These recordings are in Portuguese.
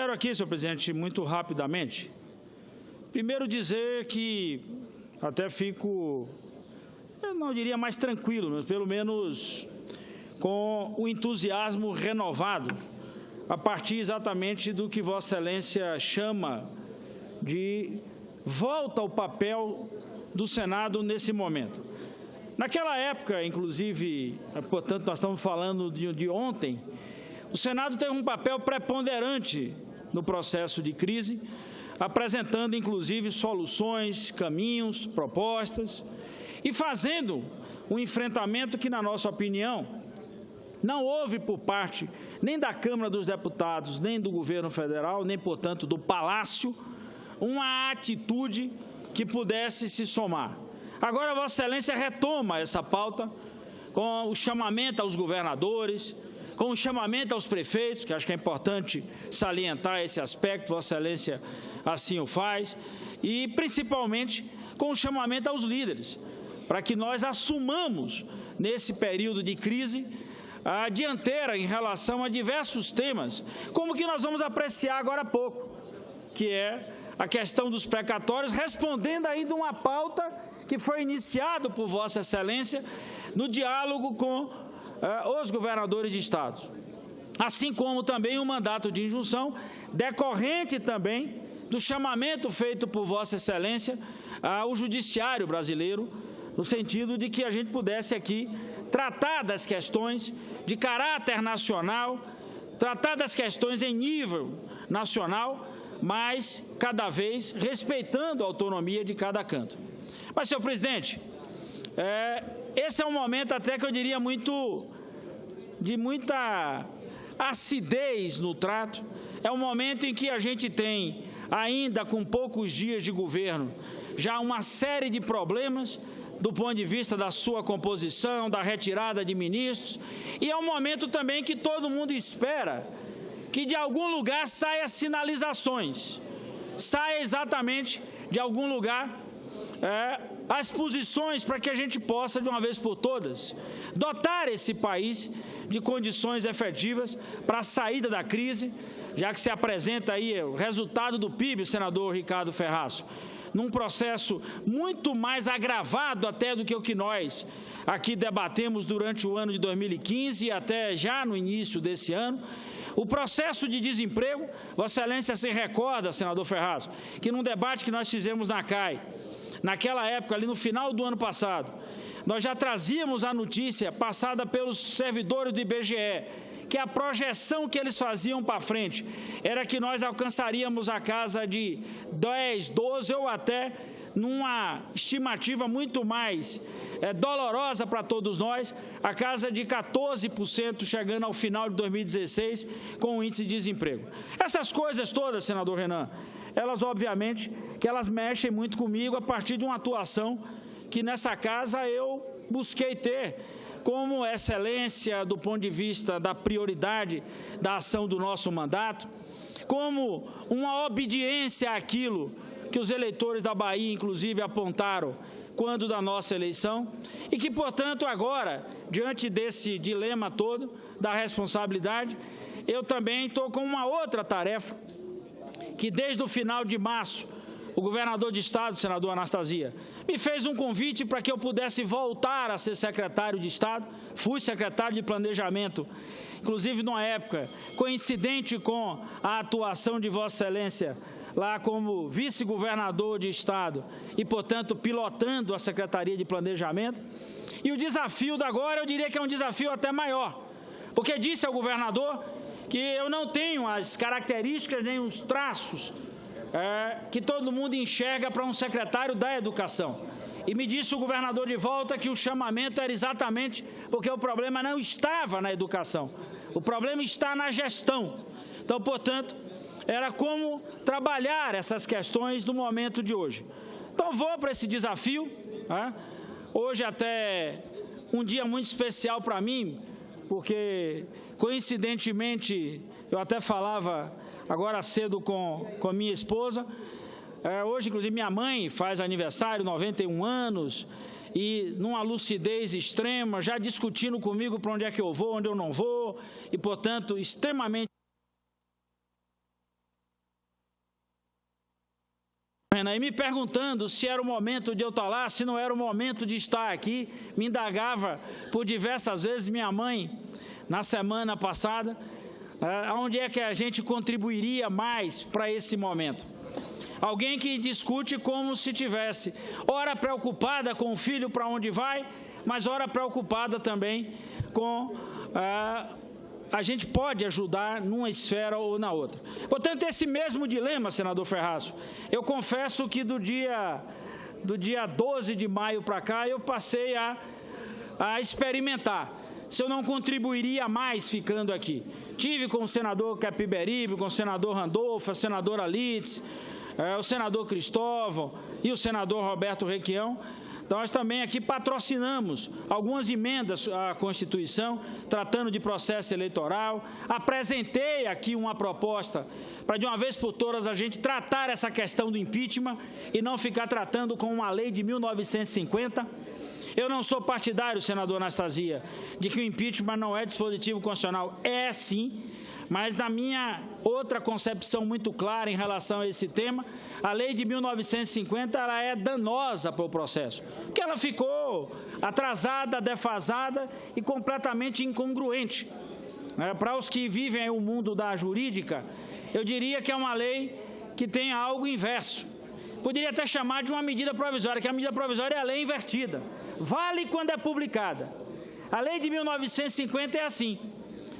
quero aqui, senhor presidente, muito rapidamente, primeiro dizer que até fico, eu não diria mais tranquilo, mas pelo menos com o entusiasmo renovado, a partir exatamente do que Vossa Excelência chama de volta ao papel do Senado nesse momento. Naquela época, inclusive, portanto, nós estamos falando de ontem, o Senado teve um papel preponderante no processo de crise, apresentando, inclusive, soluções, caminhos, propostas e fazendo um enfrentamento que, na nossa opinião, não houve por parte nem da Câmara dos Deputados, nem do governo federal, nem, portanto, do Palácio, uma atitude que pudesse se somar. Agora, Vossa Excelência retoma essa pauta com o chamamento aos governadores, com o chamamento aos prefeitos, que acho que é importante salientar esse aspecto, Vossa Excelência assim o faz, e principalmente com o chamamento aos líderes, para que nós assumamos, nesse período de crise, a dianteira em relação a diversos temas, como que nós vamos apreciar agora há pouco, que é a questão dos precatórios, respondendo ainda uma pauta que foi iniciada por Vossa Excelência no diálogo com os governadores de estados, assim como também o mandato de injunção decorrente também do chamamento feito por Vossa Excelência ao Judiciário brasileiro, no sentido de que a gente pudesse aqui tratar das questões de caráter nacional, tratar das questões em nível nacional, mas cada vez respeitando a autonomia de cada canto. Mas, senhor presidente, esse é um momento até que eu diria de muita acidez no trato. É um momento em que a gente tem, ainda com poucos dias de governo, já uma série de problemas do ponto de vista da sua composição, da retirada de ministros, e é um momento também que todo mundo espera que de algum lugar saia sinalizações, saia exatamente de algum lugar as posições para que a gente possa, de uma vez por todas, dotar esse país de condições efetivas para a saída da crise, já que se apresenta aí o resultado do PIB, senador Ricardo Ferraz, num processo muito mais agravado até do que o que nós aqui debatemos durante o ano de 2015 e até já no início desse ano. O processo de desemprego, Vossa Excelência se recorda, senador Ferraz, que num debate que nós fizemos na CAI, naquela época, ali no final do ano passado, nós já trazíamos a notícia passada pelos servidores do IBGE, que a projeção que eles faziam para frente era que nós alcançaríamos a casa de 10, 12 ou até numa estimativa muito mais dolorosa para todos nós, a casa de 14% chegando ao final de 2016 com o índice de desemprego. Essas coisas todas, senador Renan, elas obviamente que elas mexem muito comigo a partir de uma atuação que nessa casa eu busquei ter como excelência do ponto de vista da prioridade da ação do nosso mandato, como uma obediência àquilo que os eleitores da Bahia, inclusive, apontaram quando da nossa eleição, e que, portanto, agora, diante desse dilema todo da responsabilidade, eu também estou com uma outra tarefa, que desde o final de março, o governador de estado, senador Anastasia, me fez um convite para que eu pudesse voltar a ser secretário de Estado. Fui secretário de Planejamento, inclusive numa época coincidente com a atuação de Vossa Excelência lá como vice-governador de Estado e, portanto, pilotando a Secretaria de Planejamento. E o desafio da agora, eu diria que é um desafio até maior, porque disse ao governador que eu não tenho as características nem os traços que todo mundo enxerga para um secretário da Educação. E me disse o governador de volta que o chamamento era exatamente porque o problema não estava na educação, o problema está na gestão. Então, portanto, era como trabalhar essas questões no momento de hoje. Então, vou para esse desafio. Hoje até um dia muito especial para mim, porque, coincidentemente, eu até falava agora cedo com a minha esposa. Hoje, inclusive, minha mãe faz aniversário, 91 anos, e numa lucidez extrema, já discutindo comigo para onde é que eu vou, onde eu não vou, e, portanto, extremamente Renan, e me perguntando se era o momento de eu estar lá, se não era o momento de estar aqui, me indagava por diversas vezes minha mãe, na semana passada, onde é que a gente contribuiria mais para esse momento. Alguém que discute como se tivesse, ora preocupada com o filho para onde vai, mas ora preocupada também com... a gente pode ajudar numa esfera ou na outra. Portanto, esse mesmo dilema, senador Ferraz, eu confesso que do dia 12 de maio para cá, eu passei a experimentar se eu não contribuiria mais ficando aqui. Tive com o senador Capiberibe, com o senador Randolfo, a senadora Litz, o senador Cristóvão e o senador Roberto Requião. Nós também aqui patrocinamos algumas emendas à Constituição, tratando de processo eleitoral. Apresentei aqui uma proposta para, de uma vez por todas, a gente tratar essa questão do impeachment e não ficar tratando com uma lei de 1950. Eu não sou partidário, senador Anastasia, de que o impeachment não é dispositivo constitucional. É sim, mas na minha outra concepção muito clara em relação a esse tema, a lei de 1950 ela é danosa para o processo, porque ela ficou atrasada, defasada e completamente incongruente. Para os que vivem o mundo da jurídica, eu diria que é uma lei que tem algo inverso. Poderia até chamar de uma medida provisória, que a medida provisória é a lei invertida. Vale quando é publicada. A lei de 1950 é assim,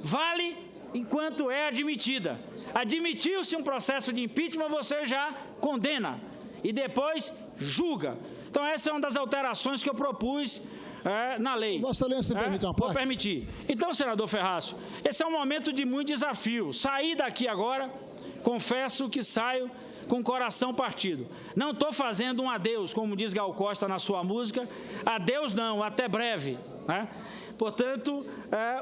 vale enquanto é admitida. Admitiu-se um processo de impeachment, você já condena e depois julga. Então, essa é uma das alterações que eu propus na lei. Vossa Excelência, permite uma parte? Vou permitir. Então, senador Ferraz, esse é um momento de muito desafio. Saí daqui agora, confesso que saio com o coração partido. Não estou fazendo um adeus, como diz Gal Costa na sua música. Adeus não, até breve. Portanto,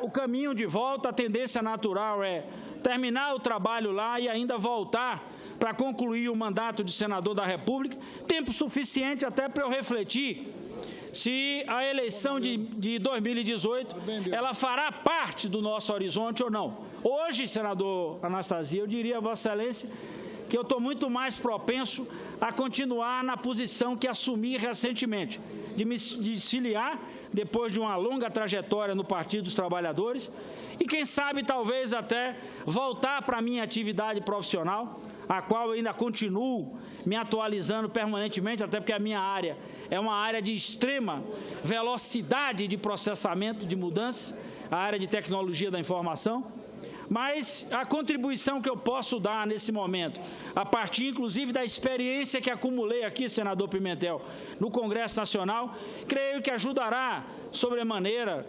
o caminho de volta, a tendência natural é terminar o trabalho lá e ainda voltar para concluir o mandato de senador da República. Tempo suficiente até para eu refletir se a eleição de 2018 ela fará parte do nosso horizonte ou não. Hoje, senador Anastasia, eu diria a Vossa Excelência que eu estou muito mais propenso a continuar na posição que assumi recentemente, de me filiar depois de uma longa trajetória no Partido dos Trabalhadores e, quem sabe, talvez até voltar para a minha atividade profissional, a qual eu ainda continuo me atualizando permanentemente, até porque a minha área é uma área de extrema velocidade de processamento de mudanças, a área de tecnologia da informação. Mas a contribuição que eu posso dar nesse momento, a partir inclusive da experiência que acumulei aqui, senador Pimentel, no Congresso Nacional, creio que ajudará sobremaneira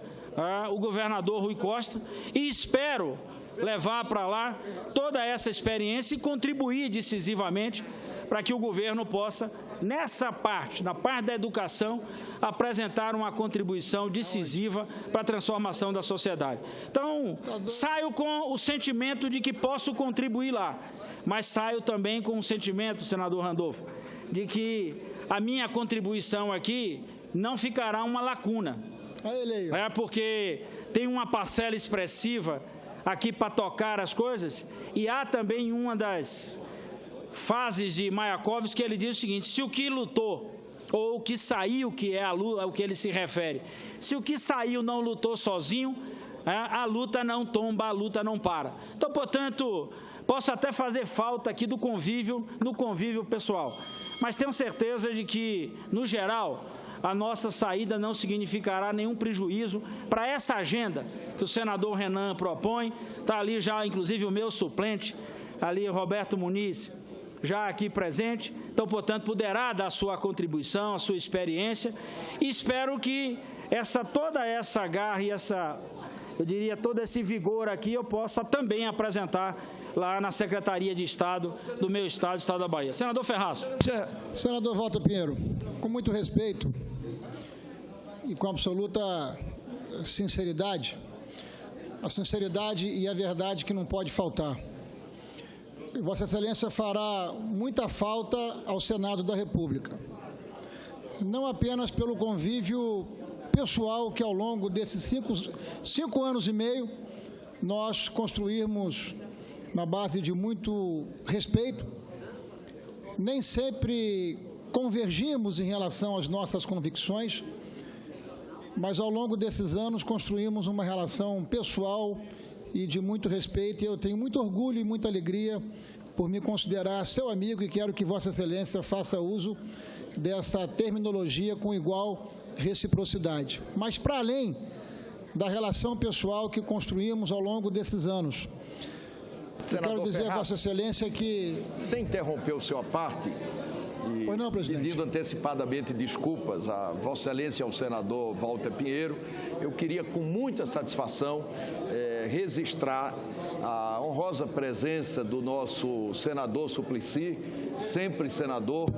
o governador Rui Costa e espero levar para lá toda essa experiência e contribuir decisivamente para que o governo possa, nessa parte, na parte da educação, apresentar uma contribuição decisiva para a transformação da sociedade. Então, saio com o sentimento de que posso contribuir lá, mas saio também com o sentimento, senador Randolfo, de que a minha contribuição aqui não ficará uma lacuna. Porque tem uma parcela expressiva aqui para tocar as coisas e há também uma das fases de Mayakovsky que ele diz o seguinte: se o que lutou, ou o que saiu, que é ao que ele se refere, se o que saiu não lutou sozinho, a luta não tomba, a luta não para. Então, portanto, posso até fazer falta aqui do convívio pessoal, mas tenho certeza de que, no geral, a nossa saída não significará nenhum prejuízo para essa agenda que o senador Renan propõe. Está ali já, inclusive, o meu suplente, ali, Roberto Muniz, já aqui presente. Então, portanto, poderá dar a sua contribuição, a sua experiência, e espero que toda essa garra e eu diria, todo esse vigor aqui eu possa também apresentar lá na Secretaria de Estado do meu Estado, o Estado da Bahia. Senador Ferraz. Senador Walter Pinheiro, com muito respeito e com absoluta sinceridade, a sinceridade e a verdade que não pode faltar. Vossa Excelência fará muita falta ao Senado da República, não apenas pelo convívio pessoal que ao longo desses cinco anos e meio nós construirmos na base de muito respeito, nem sempre convergimos em relação às nossas convicções, mas ao longo desses anos construímos uma relação pessoal e de muito respeito, e eu tenho muito orgulho e muita alegria por me considerar seu amigo, e quero que Vossa Excelência faça uso dessa terminologia com igual reciprocidade. Mas para além da relação pessoal que construímos ao longo desses anos, eu quero dizer a Vossa Excelência que... Sem interromper o senhor à parte, e pois não, presidente, pedindo antecipadamente desculpas a Vossa Excelência e ao senador Walter Pinheiro, eu queria com muita satisfação registrar a honrosa presença do nosso senador Suplicy, sempre senador,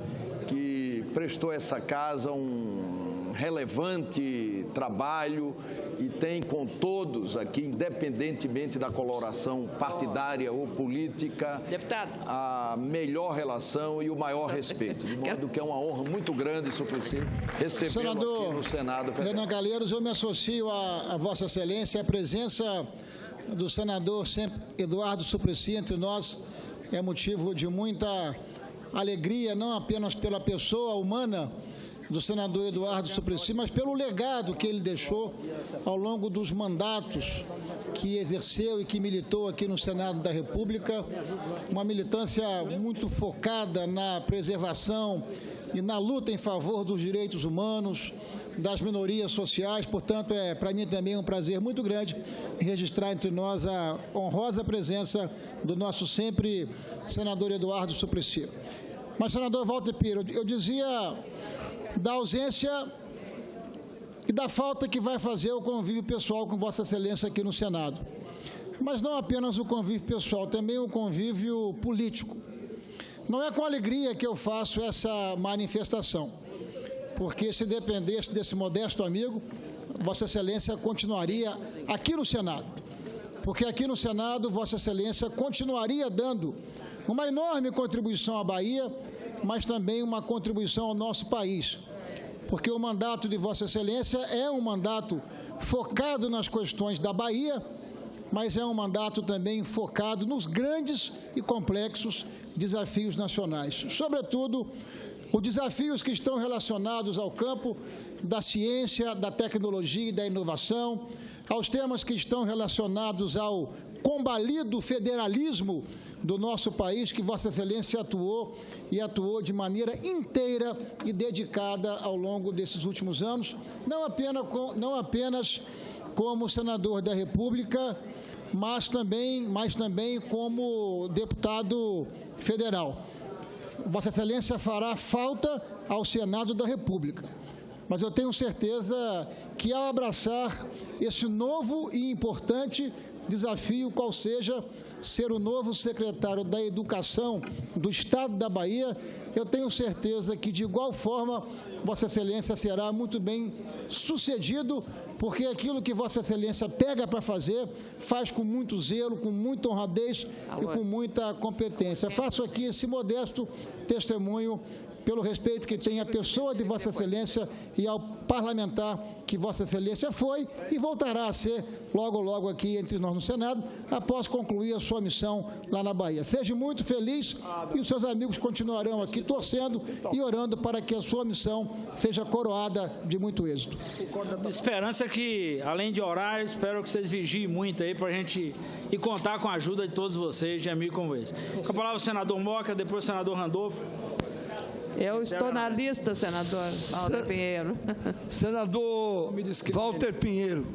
que prestou a essa casa um relevante trabalho e tem com todos aqui, independentemente da coloração partidária ou política, deputado, a melhor relação e o maior respeito. De modo que é uma honra muito grande, Suplicy, recebê-lo aqui no Senado. Renan Calheiros, eu me associo a Vossa Excelência. A presença do senador Eduardo Suplicy entre nós é motivo de muita alegria, não apenas pela pessoa humana do senador Eduardo Suplicy, mas pelo legado que ele deixou ao longo dos mandatos que exerceu e que militou aqui no Senado da República, uma militância muito focada na preservação e na luta em favor dos direitos humanos, das minorias sociais. Portanto, é para mim também um prazer muito grande registrar entre nós a honrosa presença do nosso sempre senador Eduardo Suplicy. Mas, senador Walter Pinheiro, eu dizia da ausência e da falta que vai fazer o convívio pessoal com Vossa Excelência aqui no Senado. Mas não apenas o convívio pessoal, também o convívio político. Não é com alegria que eu faço essa manifestação, porque se dependesse desse modesto amigo, Vossa Excelência continuaria aqui no Senado. Porque aqui no Senado, Vossa Excelência continuaria dando uma enorme contribuição à Bahia, mas também uma contribuição ao nosso país. Porque o mandato de Vossa Excelência é um mandato focado nas questões da Bahia, mas é um mandato também focado nos grandes e complexos desafios nacionais. Sobretudo, os desafios que estão relacionados ao campo da ciência, da tecnologia e da inovação, aos temas que estão relacionados ao combalido federalismo do nosso país, que Vossa Excelência atuou e atuou de maneira inteira e dedicada ao longo desses últimos anos, não apenas como senador da República, mas também como deputado federal. Vossa Excelência fará falta ao Senado da República, mas eu tenho certeza que, ao abraçar esse novo e importante desafio, qual seja ser o novo secretário da Educação do Estado da Bahia, eu tenho certeza que, de igual forma, Vossa Excelência será muito bem sucedido, porque aquilo que Vossa Excelência pega para fazer, faz com muito zelo, com muita honradez e com muita competência. Faço aqui esse modesto testemunho pelo respeito que tem à pessoa de Vossa Excelência e ao parlamentar que Vossa Excelência foi e voltará a ser logo, logo aqui entre nós no Senado, após concluir a sua missão lá na Bahia. Seja muito feliz e os seus amigos continuarão aqui torcendo e orando para que a sua missão seja coroada de muito êxito. A esperança é que, além de orar, espero que vocês vigiem muito aí para a gente e contar com a ajuda de todos vocês, de amigos como esse. Com a palavra o senador Moca, depois o senador Randolfo. Eu estou na lista, senador Walter Pinheiro. Senador Walter Pinheiro,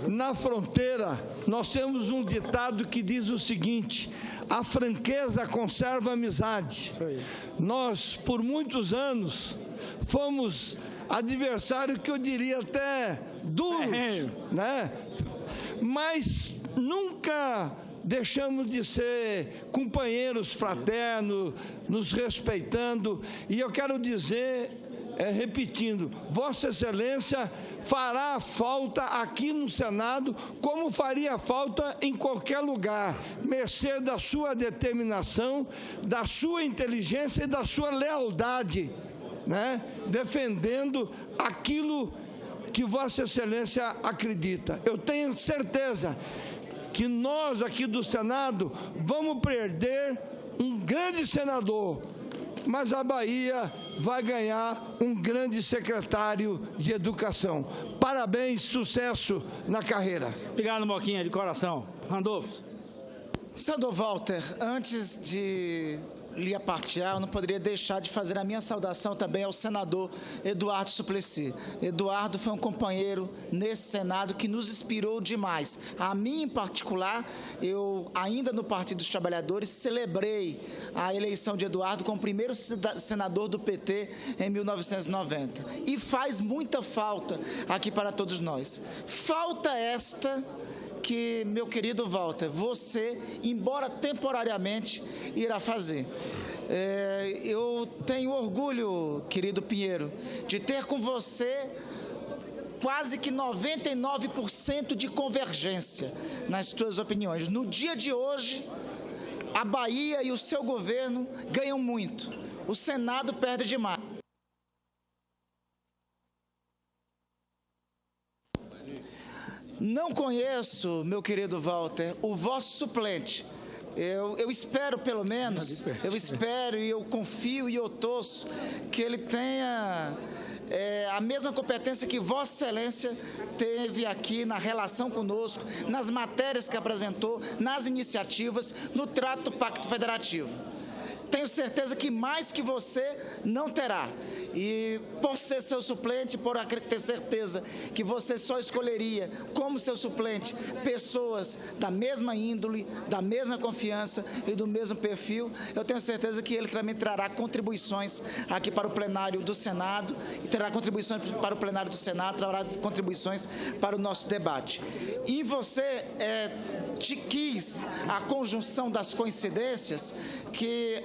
na fronteira, nós temos um ditado que diz o seguinte: a franqueza conserva a amizade. Nós, por muitos anos, fomos adversários que eu diria até duros, né? Mas nunca deixamos de ser companheiros fraternos, nos respeitando. E eu quero dizer, repetindo, Vossa Excelência fará falta aqui no Senado, como faria falta em qualquer lugar, mercê da sua determinação, da sua inteligência e da sua lealdade, né? Defendendo aquilo que Vossa Excelência acredita. Eu tenho certeza que nós aqui do Senado vamos perder um grande senador, mas a Bahia vai ganhar um grande secretário de Educação. Parabéns, sucesso na carreira. Obrigado, Moquinha, de coração. Randolfo. Senador Walter, antes de lhe apartear, eu não poderia deixar de fazer a minha saudação também ao senador Eduardo Suplicy. Eduardo foi um companheiro nesse Senado que nos inspirou demais. A mim, em particular, eu, ainda no Partido dos Trabalhadores, celebrei a eleição de Eduardo como primeiro senador do PT em 1990. E faz muita falta aqui para todos nós. Falta esta que, meu querido Walter, você, embora temporariamente, irá fazer. Eu tenho orgulho, querido Pinheiro, de ter com você quase que 99% de convergência nas suas opiniões. No dia de hoje, a Bahia e o seu governo ganham muito. O Senado perde demais. Não conheço, meu querido Walter, o vosso suplente. Eu espero, pelo menos, eu espero e eu confio e eu torço que ele tenha a mesma competência que Vossa Excelência teve aqui na relação conosco, nas matérias que apresentou, nas iniciativas, no trato do Pacto Federativo. Tenho certeza que mais que você não terá. E por ser seu suplente, por ter certeza que você só escolheria como seu suplente pessoas da mesma índole, da mesma confiança e do mesmo perfil, eu tenho certeza que ele também trará contribuições aqui para o plenário do Senado, e terá contribuições para o plenário do Senado, trará contribuições para o nosso debate. E você te quis a conjunção das coincidências que,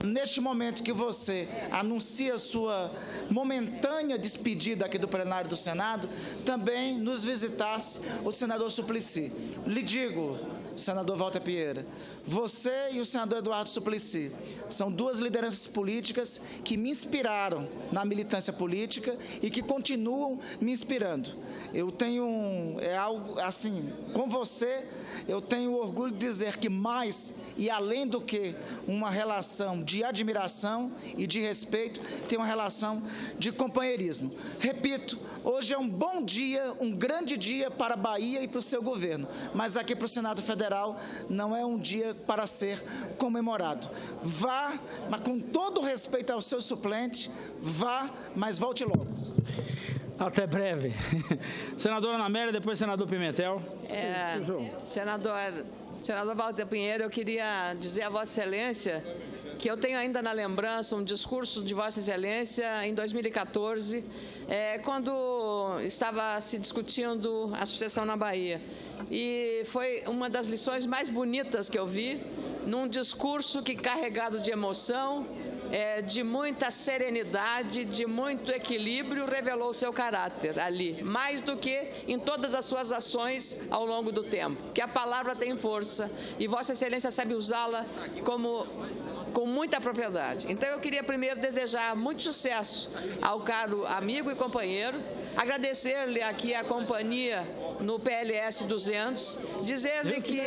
neste momento que você anuncia sua momentânea despedida aqui do plenário do Senado, também nos visitasse o senador Suplicy. Lhe digo, senador Walter Pinheiro, você e o senador Eduardo Suplicy são duas lideranças políticas que me inspiraram na militância política e que continuam me inspirando. Eu tenho, algo assim, com você, eu tenho orgulho de dizer que mais e além do que uma relação de admiração e de respeito, tem uma relação de companheirismo. Repito, hoje é um bom dia, um grande dia para a Bahia e para o seu governo, mas aqui para o Senado Federal não é um dia para ser comemorado. Vá, mas com todo respeito ao seu suplente, vá, mas volte logo. Até breve. Senadora Ana Amélia, depois senador Pimentel. Senador Walter Pinheiro, eu queria dizer a Vossa Excelência que eu tenho ainda na lembrança um discurso de Vossa Excelência em 2014, quando estava se discutindo a sucessão na Bahia. E foi uma das lições mais bonitas que eu vi, num discurso que, carregado de emoção, de muita serenidade, de muito equilíbrio, revelou o seu caráter ali, mais do que em todas as suas ações ao longo do tempo, que a palavra tem força e Vossa Excelência sabe usá-la com muita propriedade. Então, eu queria primeiro desejar muito sucesso ao caro amigo e companheiro, agradecer-lhe aqui a companhia no PLS 200, dizer-lhe que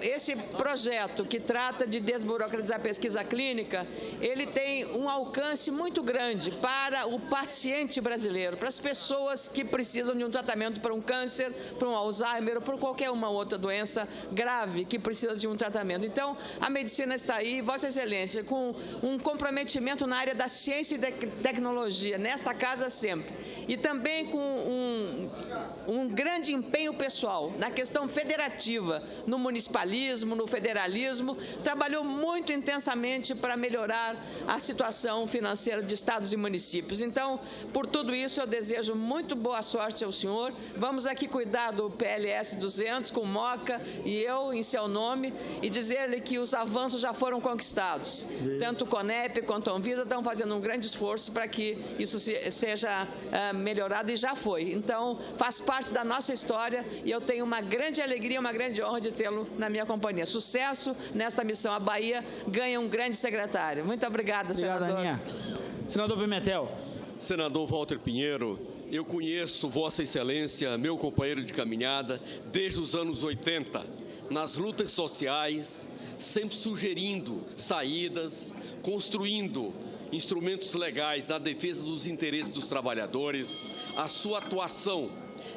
esse projeto que trata de desburocratizar a pesquisa clínica, ele tem um alcance muito grande para o paciente brasileiro, para as pessoas que precisam de um tratamento para um câncer, para um Alzheimer ou por qualquer uma outra doença grave que precisa de um tratamento. Então, a medicina está aí, Vossa Excelência, com um comprometimento na área da ciência e da tecnologia, nesta casa sempre, e também com um grande empenho pessoal na questão federativa, no municipalismo, no federalismo, trabalhou muito intensamente para melhorar a situação financeira de estados e municípios. Então, por tudo isso, eu desejo muito boa sorte ao senhor. Vamos aqui cuidar do PLS 200 com o Moca e eu, em seu nome, e dizer-lhe que os avanços já foram conquistados. Tanto o CONEP quanto a Anvisa estão fazendo um grande esforço para que isso seja melhorado e já foi. Então, faz parte da nossa história e eu tenho uma grande alegria, uma grande honra de tê-lo na minha companhia. Sucesso nesta missão. A Bahia ganha um grande secretário. Muito obrigada, senador. Aninha. Senador Pimentel. Senador Walter Pinheiro, eu conheço Vossa Excelência, meu companheiro de caminhada, desde os anos 80. nas lutas sociais, sempre sugerindo saídas, construindo instrumentos legais na defesa dos interesses dos trabalhadores, a sua atuação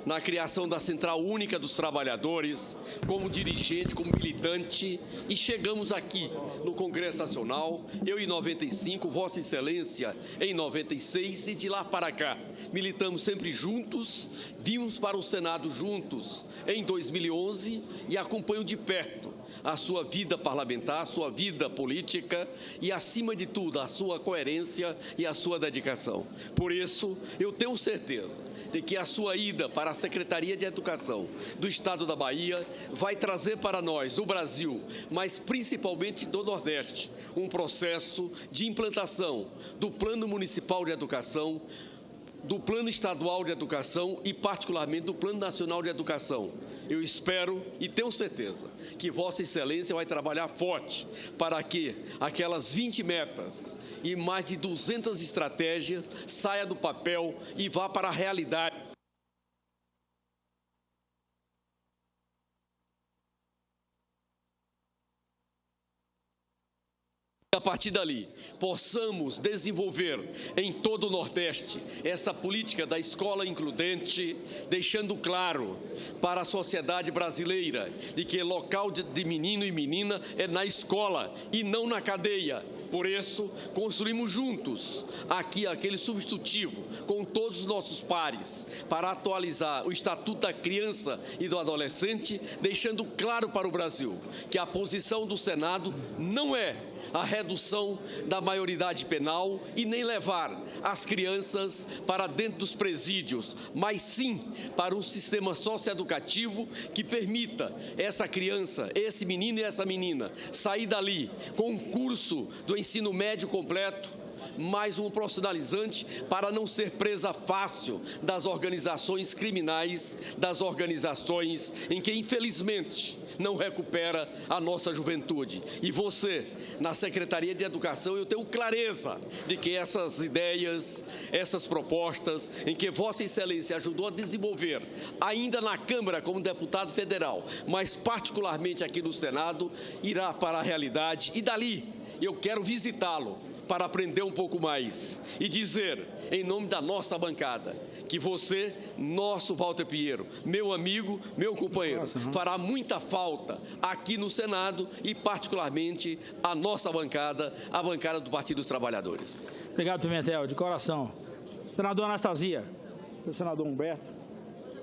na criação da Central Única dos Trabalhadores, como dirigente, como militante, e chegamos aqui no Congresso Nacional, eu em 95, Vossa Excelência em 96, e de lá para cá militamos sempre juntos, vimos para o Senado juntos em 2011 e acompanho de perto a sua vida parlamentar, a sua vida política e, acima de tudo, a sua coerência e a sua dedicação. Por isso, eu tenho certeza de que a sua ida para a Secretaria de Educação do Estado da Bahia vai trazer para nós, do Brasil, mas principalmente do Nordeste, um processo de implantação do Plano Municipal de Educação, do Plano Estadual de Educação e, particularmente, do Plano Nacional de Educação. Eu espero e tenho certeza que Vossa Excelência vai trabalhar forte para que aquelas 20 metas e mais de 200 estratégias saia do papel e vá para a realidade. A partir dali, possamos desenvolver em todo o Nordeste essa política da escola includente, deixando claro para a sociedade brasileira de que local de menino e menina é na escola e não na cadeia. Por isso, construímos juntos aqui aquele substitutivo com todos os nossos pares para atualizar o Estatuto da Criança e do Adolescente, deixando claro para o Brasil que a posição do Senado não é a redução da maioridade penal e nem levar as crianças para dentro dos presídios, mas sim para um sistema socioeducativo que permita essa criança, esse menino e essa menina sair dali com um curso do ensino médio completo, mais um profissionalizante para não ser presa fácil das organizações criminais, das organizações em que, infelizmente, não recupera a nossa juventude. E você, na Secretaria de Educação, eu tenho clareza de que essas ideias, essas propostas, em que Vossa Excelência ajudou a desenvolver, ainda na Câmara como deputado federal, mas particularmente aqui no Senado, irá para a realidade. E dali, eu quero visitá-lo para aprender um pouco mais e dizer, em nome da nossa bancada, que você, nosso Walter Pinheiro, meu amigo, meu companheiro, fará muita falta aqui no Senado e, particularmente, a nossa bancada, a bancada do Partido dos Trabalhadores. Obrigado, Pimentel, de coração. Senador Anastasia, senador Humberto.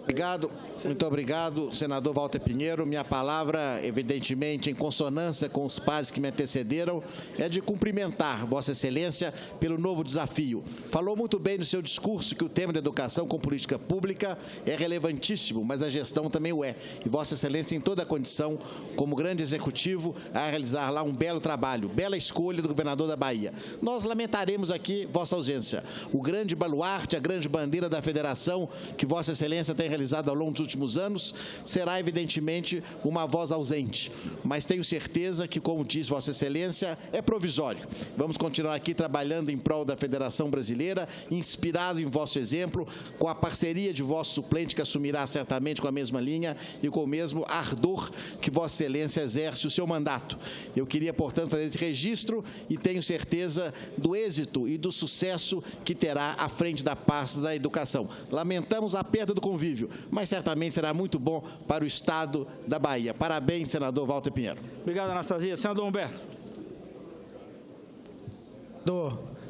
Obrigado, muito obrigado, senador Walter Pinheiro. Minha palavra, evidentemente, em consonância com os pares que me antecederam, é de cumprimentar Vossa Excelência pelo novo desafio. Falou muito bem no seu discurso que o tema da educação com política pública é relevantíssimo, mas a gestão também o é. E Vossa Excelência tem toda a condição, como grande executivo, a realizar lá um belo trabalho, bela escolha do governador da Bahia. Nós lamentaremos aqui Vossa ausência. O grande baluarte, a grande bandeira da federação que Vossa Excelência tem realizado ao longo dos últimos anos, será evidentemente uma voz ausente, mas tenho certeza que, como diz Vossa Excelência, é provisório. Vamos continuar aqui trabalhando em prol da Federação Brasileira, inspirado em vosso exemplo, com a parceria de vosso suplente, que assumirá certamente com a mesma linha e com o mesmo ardor que Vossa Excelência exerce o seu mandato. Eu queria, portanto, fazer esse registro e tenho certeza do êxito e do sucesso que terá à frente da pasta da educação. Lamentamos a perda do convívio, mas certamente será muito bom para o Estado da Bahia. Parabéns, senador Walter Pinheiro. Obrigado, Anastasia. Senador Humberto.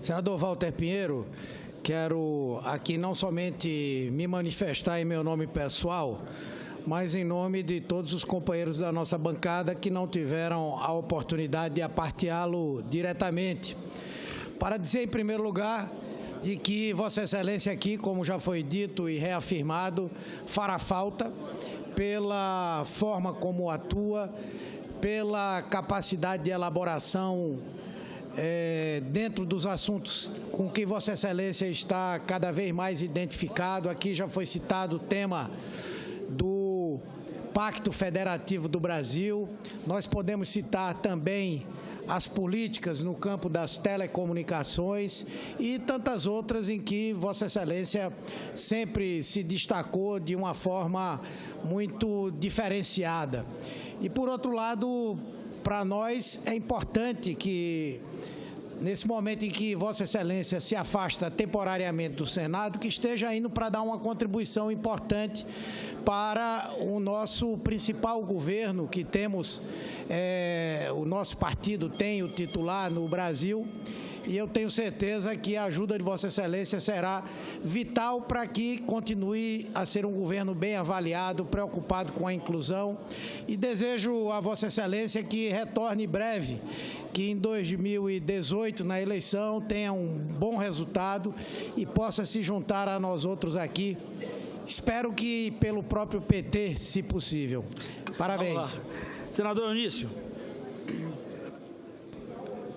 Senador Walter Pinheiro, quero aqui não somente me manifestar em meu nome pessoal, mas em nome de todos os companheiros da nossa bancada que não tiveram a oportunidade de aparteá-lo diretamente. Para dizer, em primeiro lugar, de que Vossa Excelência aqui, como já foi dito e reafirmado, fará falta pela forma como atua, pela capacidade de elaboração dentro dos assuntos com que Vossa Excelência está cada vez mais identificado. Aqui já foi citado o tema do Pacto Federativo do Brasil. Nós podemos citar também as políticas no campo das telecomunicações e tantas outras em que Vossa Excelência sempre se destacou de uma forma muito diferenciada. E, por outro lado, para nós é importante que, nesse momento em que Vossa Excelência se afasta temporariamente do Senado, que esteja indo para dar uma contribuição importante para o nosso principal governo que temos, o nosso partido tem o titular no Brasil, e eu tenho certeza que a ajuda de Vossa Excelência será vital para que continue a ser um governo bem avaliado, preocupado com a inclusão, e desejo a Vossa Excelência que retorne breve, que em 2018, na eleição, tenha um bom resultado e possa se juntar a nós outros aqui. Espero que pelo próprio PT, se possível. Parabéns. Senador Eunício.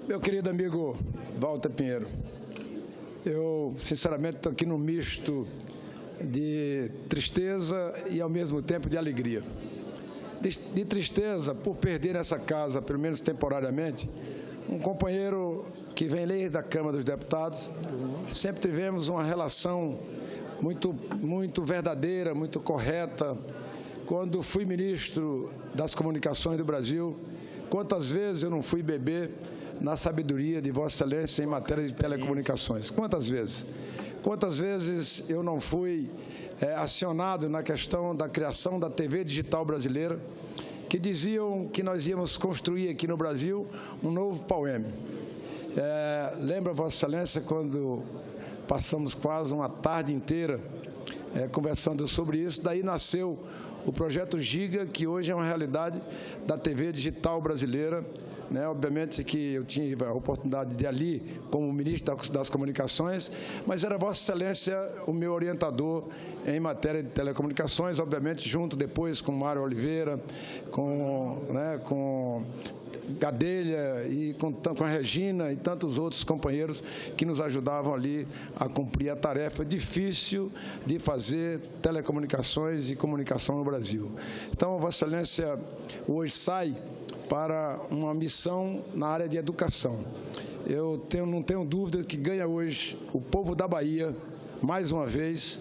Meu querido amigo Walter Pinheiro, eu, sinceramente, estou aqui num misto de tristeza e, ao mesmo tempo, de alegria. De tristeza por perder essa casa, pelo menos temporariamente, um companheiro que vem desde a Câmara dos Deputados. Sempre tivemos uma relação muito verdadeira, muito correta. Quando fui ministro das Comunicações do Brasil, quantas vezes eu não fui beber na sabedoria de Vossa Excelência em matéria de telecomunicações? Quantas vezes? Quantas vezes eu não fui acionado na questão da criação da TV digital brasileira, que diziam que nós íamos construir aqui no Brasil um novo PAUEM. Lembra, Vossa Excelência, quando passamos quase uma tarde inteira conversando sobre isso, daí nasceu o projeto Giga, que hoje é uma realidade da TV digital brasileira. Obviamente que eu tive a oportunidade de ali, como ministro das Comunicações, mas era Vossa Excelência o meu orientador em matéria de telecomunicações, obviamente junto depois com Mário Oliveira, com Gadelha e com a Regina e tantos outros companheiros que nos ajudavam ali a cumprir a tarefa difícil de fazer telecomunicações e comunicação no Brasil. Então, Vossa Excelência hoje sai para uma missão na área de educação. Eu não tenho dúvida que ganha hoje o povo da Bahia, mais uma vez.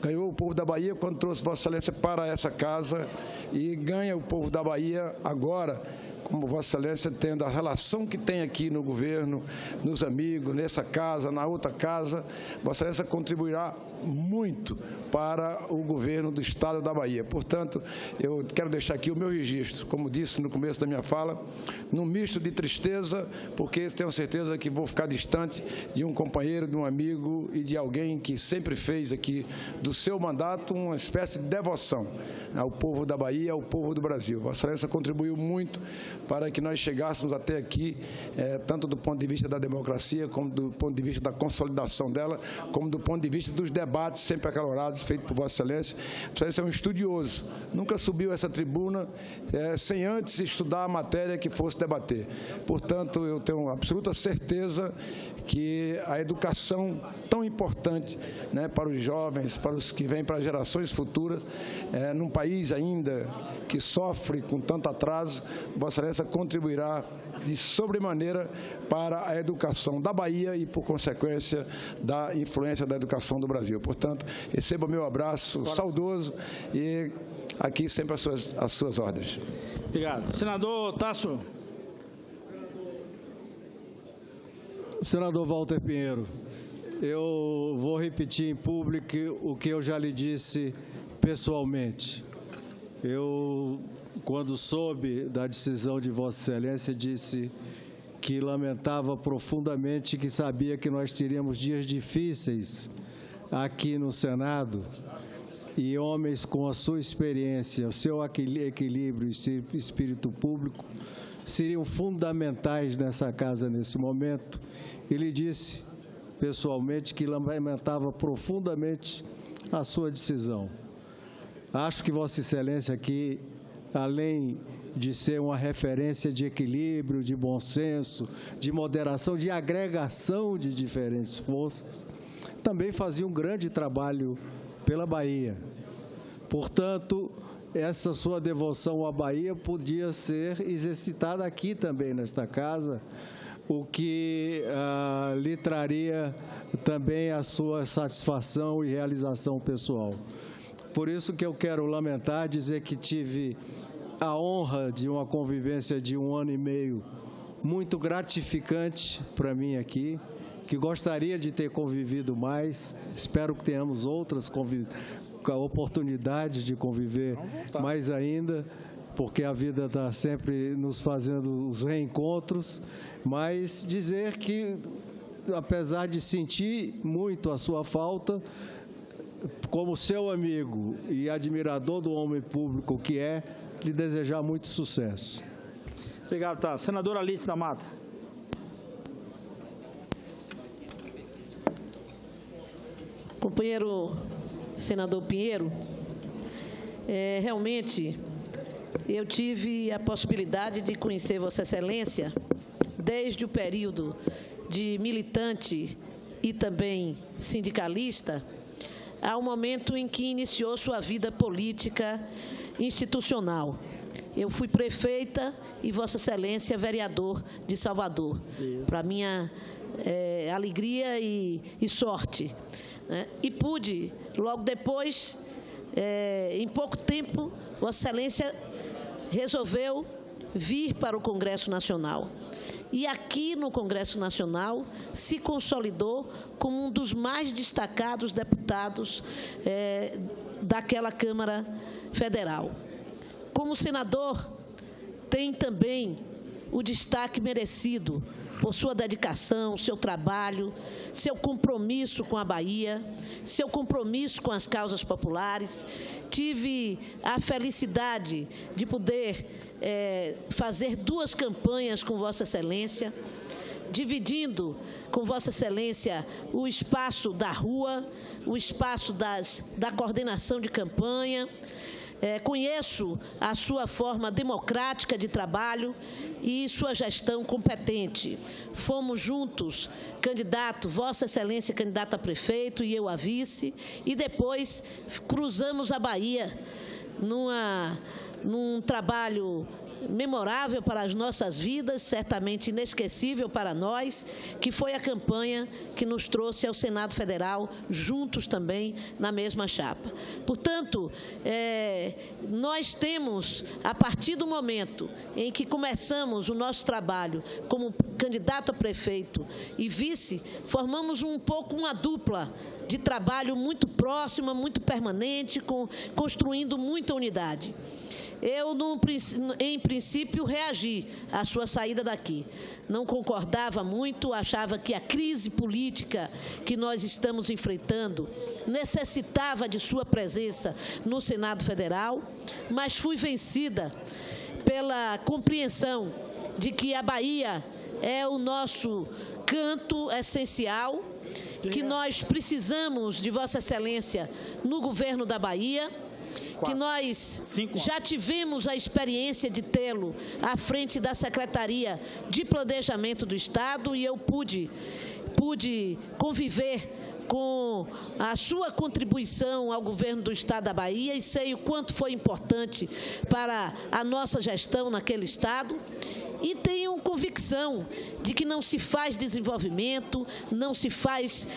Ganhou o povo da Bahia quando trouxe Vossa Excelência para essa casa e ganha o povo da Bahia agora, como Vossa Excelência tendo a relação que tem aqui no governo, nos amigos, nessa casa, na outra casa. Vossa Excelência contribuirá muito para o governo do Estado da Bahia. Portanto, eu quero deixar aqui o meu registro, como disse no começo da minha fala, num misto de tristeza, porque tenho certeza que vou ficar distante de um companheiro, de um amigo e de alguém que sempre fez aqui do seu mandato uma espécie de devoção ao povo da Bahia, ao povo do Brasil. Vossa Excelência contribuiu muito para que nós chegássemos até aqui, tanto do ponto de vista da democracia, como do ponto de vista da consolidação dela, como do ponto de vista dos debates sempre acalorados feitos por Vossa Excelência. Vossa Excelência é um estudioso, nunca subiu essa tribuna sem antes estudar a matéria que fosse debater. Portanto, eu tenho absoluta certeza que a educação tão importante para os jovens, para os que vêm, para as gerações futuras, num país ainda que sofre com tanto atraso, Vossa Excelência contribuirá de sobremaneira para a educação da Bahia e, por consequência, da influência da educação do Brasil. Portanto, receba o meu abraço saudoso e aqui sempre às suas ordens. Obrigado. Senador Tasso. Senador Walter Pinheiro, eu vou repetir em público o que eu já lhe disse pessoalmente. Eu, quando soube da decisão de Vossa Excelência, disse que lamentava profundamente, que sabia que nós teríamos dias difíceis aqui no Senado e homens com a sua experiência, o seu equilíbrio e espírito público seriam fundamentais nessa casa nesse momento. Ele disse pessoalmente que lamentava profundamente a sua decisão. Acho que Vossa Excelência aqui, além de ser uma referência de equilíbrio, de bom senso, de moderação, de agregação de diferentes forças, também fazia um grande trabalho pela Bahia. Portanto, essa sua devoção à Bahia podia ser exercitada aqui também, nesta casa, o que lhe traria também a sua satisfação e realização pessoal. Por isso que eu quero lamentar, dizer que tive a honra de uma convivência de 1 ano e meio muito gratificante para mim aqui, que gostaria de ter convivido mais. Espero que tenhamos outras oportunidades de conviver mais ainda, porque a vida está sempre nos fazendo os reencontros, mas dizer que, apesar de sentir muito a sua falta, como seu amigo e admirador do homem público que é, lhe desejar muito sucesso. Obrigado, tá. Senadora Alice da Mata. Companheiro senador Pinheiro, realmente eu tive a possibilidade de conhecer Vossa Excelência desde o período de militante e também sindicalista, ao momento em que iniciou sua vida política institucional. Eu fui prefeita e Vossa Excelência vereador de Salvador, para minha alegria e sorte. Né? E pude, logo depois, em pouco tempo, Vossa Excelência resolveu vir para o Congresso Nacional. E aqui no Congresso Nacional se consolidou como um dos mais destacados deputados daquela Câmara Federal. Como senador, tem também o destaque merecido por sua dedicação, seu trabalho, seu compromisso com a Bahia, seu compromisso com as causas populares. Tive a felicidade de poder fazer 2 campanhas com Vossa Excelência, dividindo com Vossa Excelência o espaço da rua, o espaço da coordenação de campanha. Conheço a sua forma democrática de trabalho e sua gestão competente. Fomos juntos, candidato, Vossa Excelência candidata a prefeito e eu a vice, e depois cruzamos a Bahia num trabalho memorável para as nossas vidas, certamente inesquecível para nós, que foi a campanha que nos trouxe ao Senado Federal, juntos também na mesma chapa. Portanto, nós temos, a partir do momento em que começamos o nosso trabalho como candidato a prefeito e vice, formamos um pouco uma dupla de trabalho muito próxima, muito permanente, construindo muita unidade. Eu, em princípio, reagi à sua saída daqui. Não concordava muito, achava que a crise política que nós estamos enfrentando necessitava de sua presença no Senado Federal, mas fui vencida pela compreensão de que a Bahia é o nosso canto essencial, que nós precisamos de Vossa Excelência no governo da Bahia, que nós já tivemos a experiência de tê-lo à frente da Secretaria de Planejamento do Estado e eu pude conviver com a sua contribuição ao governo do Estado da Bahia e sei o quanto foi importante para a nossa gestão naquele Estado. E tenho convicção de que não se faz desenvolvimento, não se faz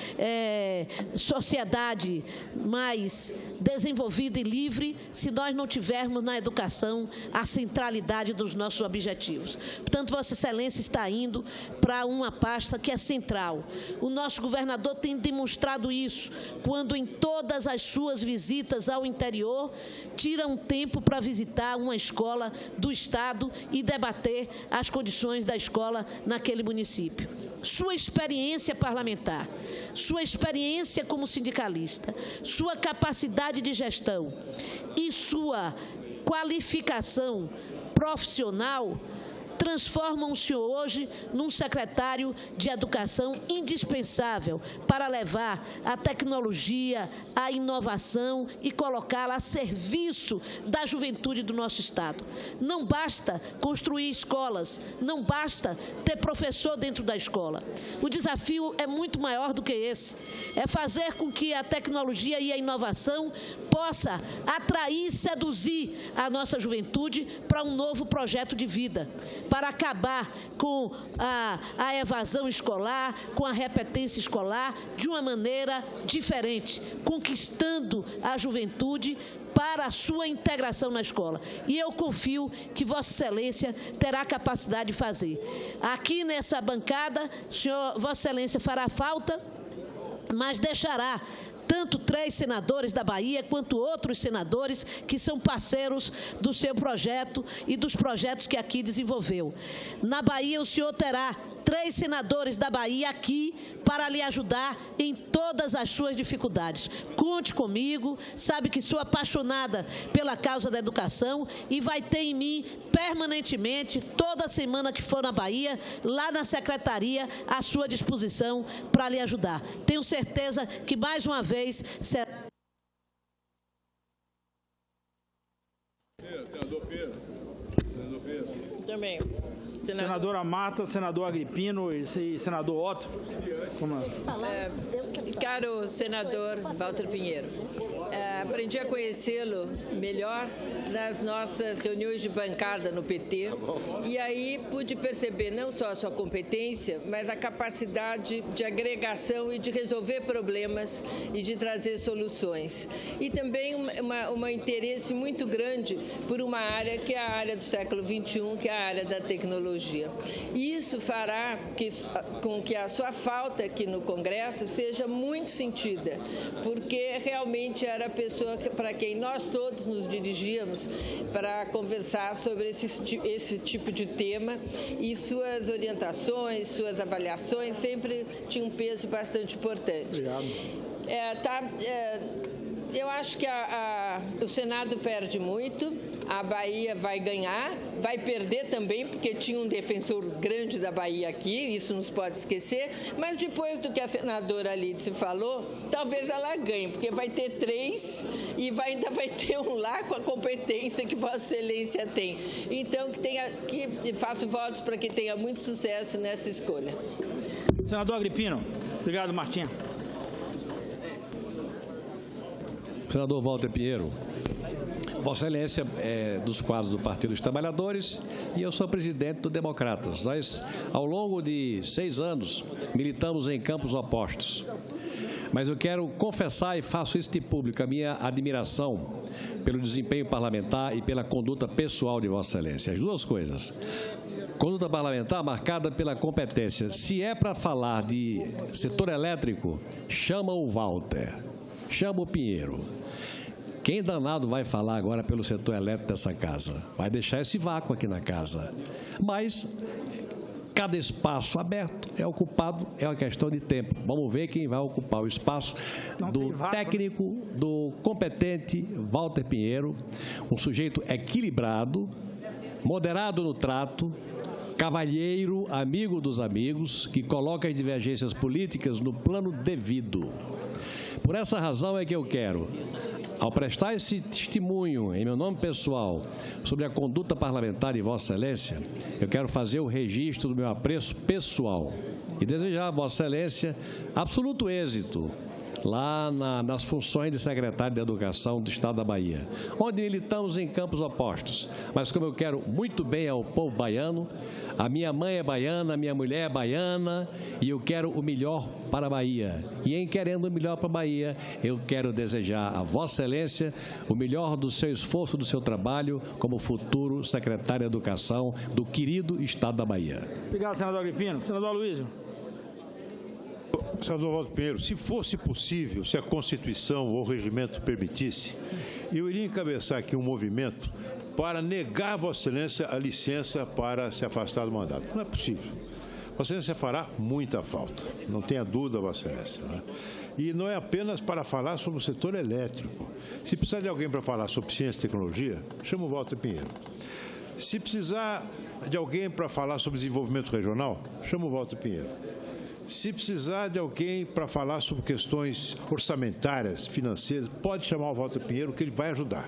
sociedade mais desenvolvida e livre se nós não tivermos na educação a centralidade dos nossos objetivos. Portanto, Vossa Excelência está indo para uma pasta que é central. O nosso governador tem demonstrado isso, quando em todas as suas visitas ao interior, tira um tempo para visitar uma escola do Estado e debater as condições da escola naquele município. Sua experiência parlamentar, sua experiência como sindicalista, sua capacidade de gestão e sua qualificação profissional transformam o senhor hoje num secretário de Educação indispensável para levar a tecnologia, a inovação e colocá-la a serviço da juventude do nosso Estado. Não basta construir escolas, não basta ter professor dentro da escola. O desafio é muito maior do que esse. É fazer com que a tecnologia e a inovação possa atrair e seduzir a nossa juventude para um novo projeto de vida, para acabar com a evasão escolar, com a repetência escolar, de uma maneira diferente, conquistando a juventude para a sua integração na escola. E eu confio que Vossa Excelência terá capacidade de fazer. Aqui nessa bancada, Vossa Excelência fará falta, mas deixará tanto 3 senadores da Bahia, quanto outros senadores que são parceiros do seu projeto e dos projetos que aqui desenvolveu. Na Bahia, o senhor terá 3 senadores da Bahia aqui para lhe ajudar em todas as suas dificuldades. Conte comigo, sabe que sou apaixonada pela causa da educação e vai ter em mim permanentemente, toda semana que for na Bahia, lá na secretaria, à sua disposição para lhe ajudar. Tenho certeza que, mais uma vez, será... Senador Pedro. Também. Senadora Marta, senador Agripino e senador Otto. Caro senador Walter Pinheiro, aprendi a conhecê-lo melhor nas nossas reuniões de bancada no PT e aí pude perceber não só a sua competência, mas a capacidade de agregação e de resolver problemas e de trazer soluções. E também um interesse muito grande por uma área que é a área do século XXI, que é a área da tecnologia. E isso fará com que a sua falta aqui no Congresso seja muito sentida, porque realmente era a pessoa para quem nós todos nos dirigíamos para conversar sobre esse tipo de tema, e suas orientações, suas avaliações sempre tinham um peso bastante importante. Obrigado. Eu acho que o Senado perde muito, a Bahia vai ganhar, vai perder também, porque tinha um defensor grande da Bahia aqui, isso não se pode esquecer, mas depois do que a senadora Lídice falou, talvez ela ganhe, porque vai ter 3 e ainda vai ter um lá com a competência que Vossa Excelência tem. Então, que faço votos para que tenha muito sucesso nessa escolha. Senador Agripino. Obrigado, Martinha. Senador Walter Pinheiro, Vossa Excelência é dos quadros do Partido dos Trabalhadores e eu sou presidente do Democratas. Nós, ao longo de 6 anos, militamos em campos opostos. Mas eu quero confessar e faço isso de público, a minha admiração pelo desempenho parlamentar e pela conduta pessoal de Vossa Excelência. As duas coisas. Conduta parlamentar marcada pela competência. Se é para falar de setor elétrico, chama o Walter, chama o Pinheiro. Quem danado vai falar agora pelo setor elétrico dessa casa? Vai deixar esse vácuo aqui na casa. Mas cada espaço aberto é ocupado, é uma questão de tempo. Vamos ver quem vai ocupar o espaço do técnico, do competente Walter Pinheiro, um sujeito equilibrado, moderado no trato, cavalheiro, amigo dos amigos, que coloca as divergências políticas no plano devido. Por essa razão é que eu quero, ao prestar esse testemunho em meu nome pessoal sobre a conduta parlamentar de Vossa Excelência, eu quero fazer o registro do meu apreço pessoal e desejar a Vossa Excelência absoluto êxito lá nas funções de secretário de Educação do Estado da Bahia, onde militamos em campos opostos. Mas como eu quero muito bem ao povo baiano, a minha mãe é baiana, a minha mulher é baiana, e eu quero o melhor para a Bahia. E em querendo o melhor para a Bahia, eu quero desejar a Vossa Excelência o melhor do seu esforço, do seu trabalho, como futuro secretário de Educação do querido Estado da Bahia. Obrigado, senador Agripino. Senador Aloysio. Senador Walter Pinheiro, se fosse possível, se a Constituição ou o regimento permitisse, eu iria encabeçar aqui um movimento para negar a Vossa Excelência a licença para se afastar do mandato. Não é possível. Vossa Excelência fará muita falta, não tenha dúvida, Vossa Excelência. Né? E não é apenas para falar sobre o setor elétrico. Se precisar de alguém para falar sobre ciência e tecnologia, chama o Walter Pinheiro. Se precisar de alguém para falar sobre desenvolvimento regional, chama o Walter Pinheiro. Se precisar de alguém para falar sobre questões orçamentárias, financeiras, pode chamar o Walter Pinheiro, que ele vai ajudar.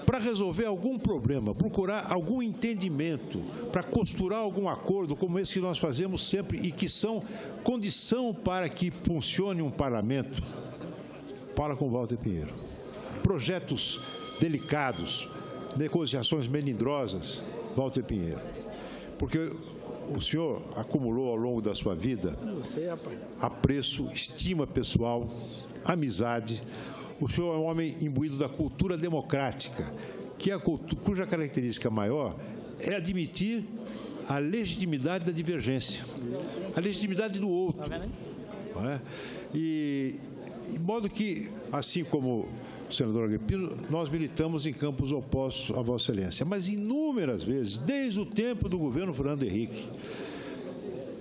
Para resolver algum problema, procurar algum entendimento, para costurar algum acordo, como esse que nós fazemos sempre e que são condição para que funcione um parlamento, fala com o Walter Pinheiro. Projetos delicados, negociações melindrosas, Walter Pinheiro. Porque o senhor acumulou ao longo da sua vida apreço, estima pessoal, amizade, o senhor é um homem imbuído da cultura democrática, cuja característica maior é admitir a legitimidade da divergência, a legitimidade do outro. Não é? De modo que, assim como o senador Agripino, nós militamos em campos opostos a Vossa Excelência, mas inúmeras vezes, desde o tempo do governo Fernando Henrique,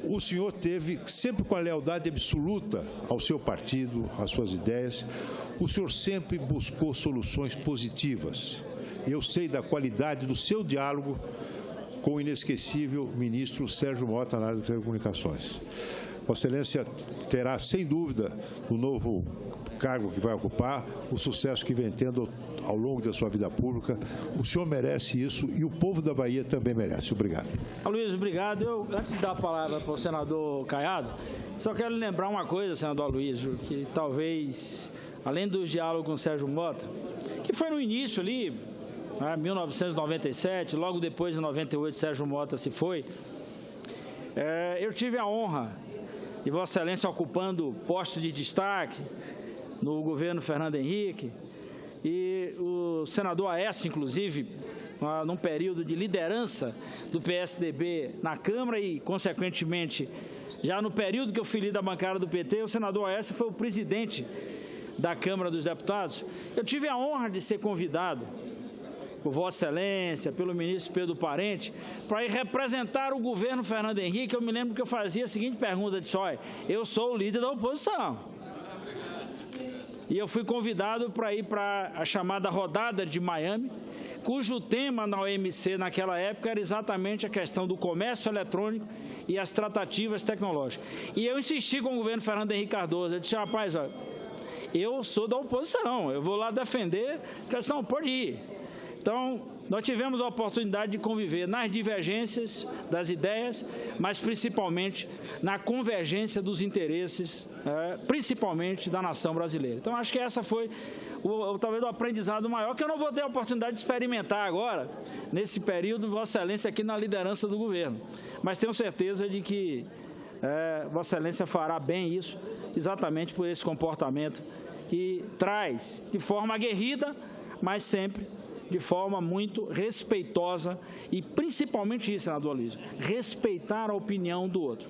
o senhor teve sempre com a lealdade absoluta ao seu partido, às suas ideias, o senhor sempre buscou soluções positivas. Eu sei da qualidade do seu diálogo com o inesquecível ministro Sérgio Mota na área das telecomunicações. Vossa Excelência terá, sem dúvida, no novo cargo que vai ocupar, o sucesso que vem tendo ao longo da sua vida pública. O senhor merece isso e o povo da Bahia também merece. Obrigado. Luiz, obrigado. Antes de dar a palavra para o senador Caiado, só quero lembrar uma coisa, senador Aloysio, que talvez, além dos diálogos com o Sérgio Mota, que foi no início ali, em 1997, logo depois, em 98, Sérgio Mota se foi, eu tive a honra de Vossa Excelência ocupando postos de destaque no governo Fernando Henrique, e o senador Aécio, inclusive, num período de liderança do PSDB na Câmara e, consequentemente, já no período que eu fui líder da bancada do PT, o senador Aécio foi o presidente da Câmara dos Deputados. Eu tive a honra de ser convidado por Vossa Excelência, pelo ministro Pedro Parente, para ir representar o governo Fernando Henrique. Eu me lembro que eu fazia a seguinte pergunta, disse: olha, eu sou o líder da oposição. E eu fui convidado para ir para a chamada rodada de Miami, cujo tema na OMC naquela época era exatamente a questão do comércio eletrônico e as tratativas tecnológicas. E eu insisti com o governo Fernando Henrique Cardoso. Eu disse: rapaz, olha, eu sou da oposição, eu vou lá defender a questão, pode ir. Então, nós tivemos a oportunidade de conviver nas divergências das ideias, mas principalmente na convergência dos interesses, principalmente da nação brasileira. Então, acho que essa foi talvez o aprendizado maior, que eu não vou ter a oportunidade de experimentar agora, nesse período, Vossa Excelência aqui na liderança do governo. Mas tenho certeza de que Vossa Excelência fará bem isso, exatamente por esse comportamento que traz de forma aguerrida, mas sempre de forma muito respeitosa e principalmente isso, senador Aloysio, respeitar a opinião do outro.